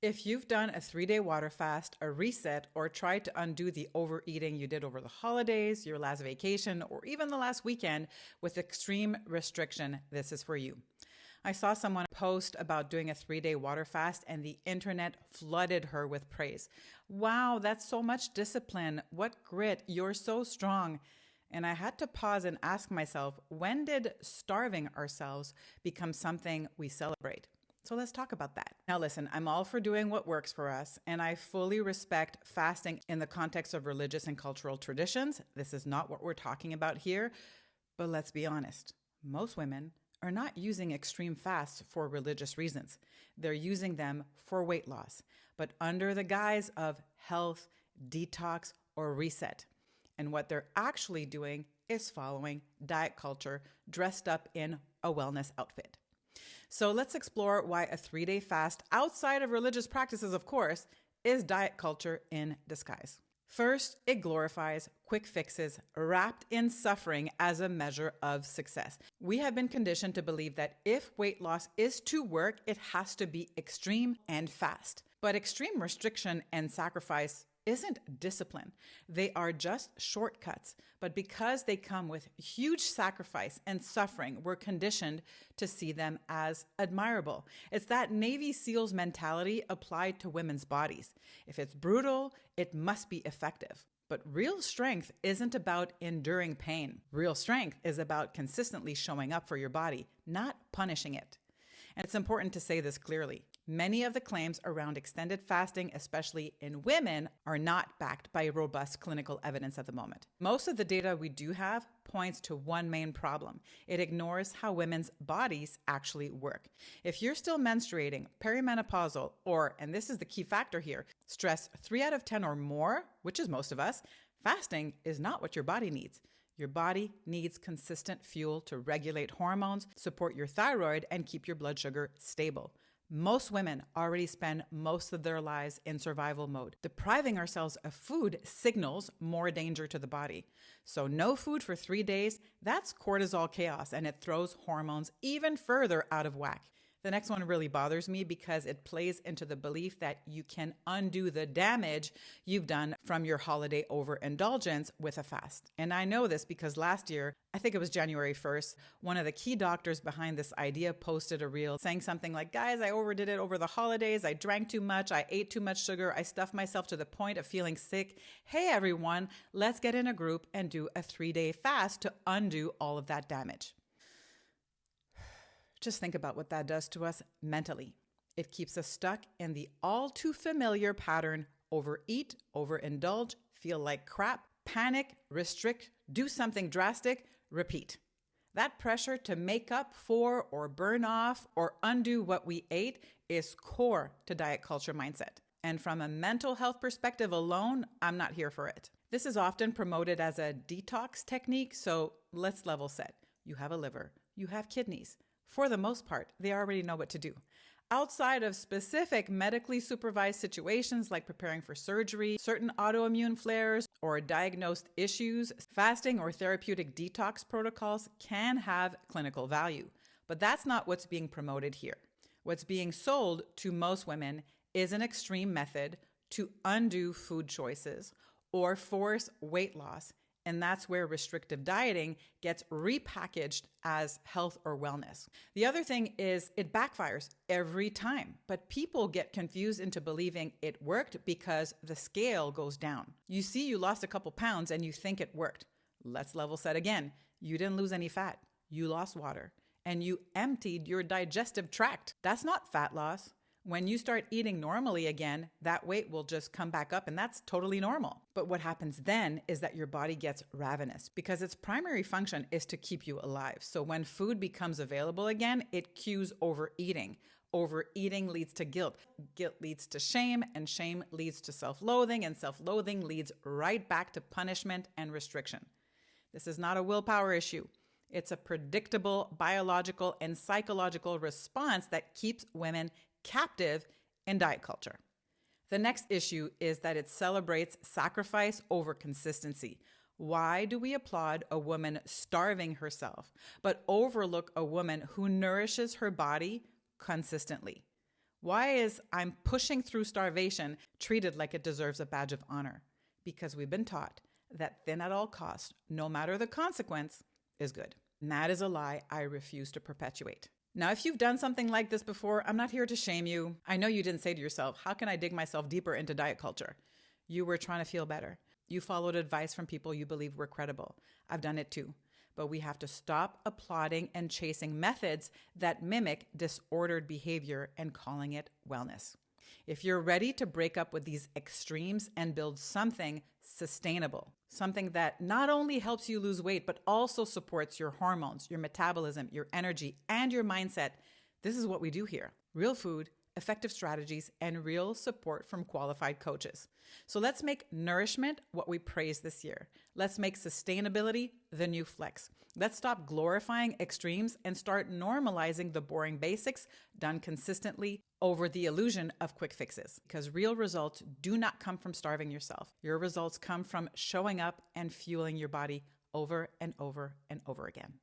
If you've done a 3-day water fast, a reset, or tried to undo the overeating you did over the holidays, your last vacation, or even the last weekend with extreme restriction, this is for you. I saw someone post about doing a 3-day water fast and the internet flooded her with praise. Wow, that's so much discipline. What grit. You're so strong. And I had to pause and ask myself, when did starving ourselves become something we celebrate? So let's talk about that. Now listen, I'm all for doing what works for us, and I fully respect fasting in the context of religious and cultural traditions. This is not what we're talking about here. But let's be honest, most women are not using extreme fasts for religious reasons. They're using them for weight loss, but under the guise of health, detox, or reset. And what they're actually doing is following diet culture dressed up in a wellness outfit. So let's explore why a 3-day fast, outside of religious practices, of course, is diet culture in disguise. First, it glorifies quick fixes wrapped in suffering as a measure of success. We have been conditioned to believe that if weight loss is to work, it has to be extreme and fast. But extreme restriction and sacrifice isn't discipline. They are just shortcuts. But because they come with huge sacrifice and suffering, we're conditioned to see them as admirable. It's that Navy SEALs mentality applied to women's bodies. If it's brutal, it must be effective. But real strength isn't about enduring pain. Real strength is about consistently showing up for your body, not punishing it. And it's important to say this clearly. Many of the claims around extended fasting, especially in women, are not backed by robust clinical evidence at the moment. Most of the data we do have points to one main problem. It ignores how women's bodies actually work. If you're still menstruating, perimenopausal, or, and this is the key factor here, stress 3 out of 10 or more, which is most of us, fasting is not what your body needs. Your body needs consistent fuel to regulate hormones, support your thyroid, and keep your blood sugar stable. Most women already spend most of their lives in survival mode. Depriving ourselves of food signals more danger to the body. So no food for 3 days, that's cortisol chaos, and it throws hormones even further out of whack. The next one really bothers me because it plays into the belief that you can undo the damage you've done from your holiday overindulgence with a fast. And I know this because last year, I think it was January 1st, one of the key doctors behind this idea posted a reel saying something like, guys, I overdid it over the holidays. I drank too much. I ate too much sugar. I stuffed myself to the point of feeling sick. Hey, everyone, let's get in a group and do a 3-day fast to undo all of that damage. Just think about what that does to us mentally. It keeps us stuck in the all too familiar pattern: overeat, overindulge, feel like crap, panic, restrict, do something drastic, repeat. That pressure to make up for or burn off or undo what we ate is core to diet culture mindset. And from a mental health perspective alone, I'm not here for it. This is often promoted as a detox technique, so let's level set. You have a liver, you have kidneys. For the most part, they already know what to do. Outside of specific medically supervised situations like preparing for surgery, certain autoimmune flares, or diagnosed issues, fasting or therapeutic detox protocols can have clinical value. But that's not what's being promoted here. What's being sold to most women is an extreme method to undo food choices or force weight loss. And that's where restrictive dieting gets repackaged as health or wellness. The other thing is it backfires every time, but people get confused into believing it worked because the scale goes down. You see, you lost a couple pounds and you think it worked. Let's level set again. You didn't lose any fat. You lost water and you emptied your digestive tract. That's not fat loss. When you start eating normally again, that weight will just come back up, and that's totally normal. But what happens then is that your body gets ravenous because its primary function is to keep you alive. So when food becomes available again, it cues overeating. Overeating leads to guilt. Guilt leads to shame, and shame leads to self-loathing, and self-loathing leads right back to punishment and restriction. This is not a willpower issue. It's a predictable biological and psychological response that keeps women captive in diet culture. The next issue is that it celebrates sacrifice over consistency. Why do we applaud a woman starving herself, but overlook a woman who nourishes her body consistently? Why is I'm pushing through starvation treated like it deserves a badge of honor? Because we've been taught that thin at all costs, no matter the consequence, is good. And that is a lie I refuse to perpetuate. Now, if you've done something like this before, I'm not here to shame you. I know you didn't say to yourself, how can I dig myself deeper into diet culture? You were trying to feel better. You followed advice from people you believe were credible. I've done it too. But we have to stop applauding and chasing methods that mimic disordered behavior and calling it wellness. If you're ready to break up with these extremes and build something sustainable, something that not only helps you lose weight, but also supports your hormones, your metabolism, your energy, and your mindset, this is what we do here. Real food, effective strategies, and real support from qualified coaches. So let's make nourishment what we praise this year. Let's make sustainability the new flex. Let's stop glorifying extremes and start normalizing the boring basics done consistently over the illusion of quick fixes. Because real results do not come from starving yourself. Your results come from showing up and fueling your body over and over and over again.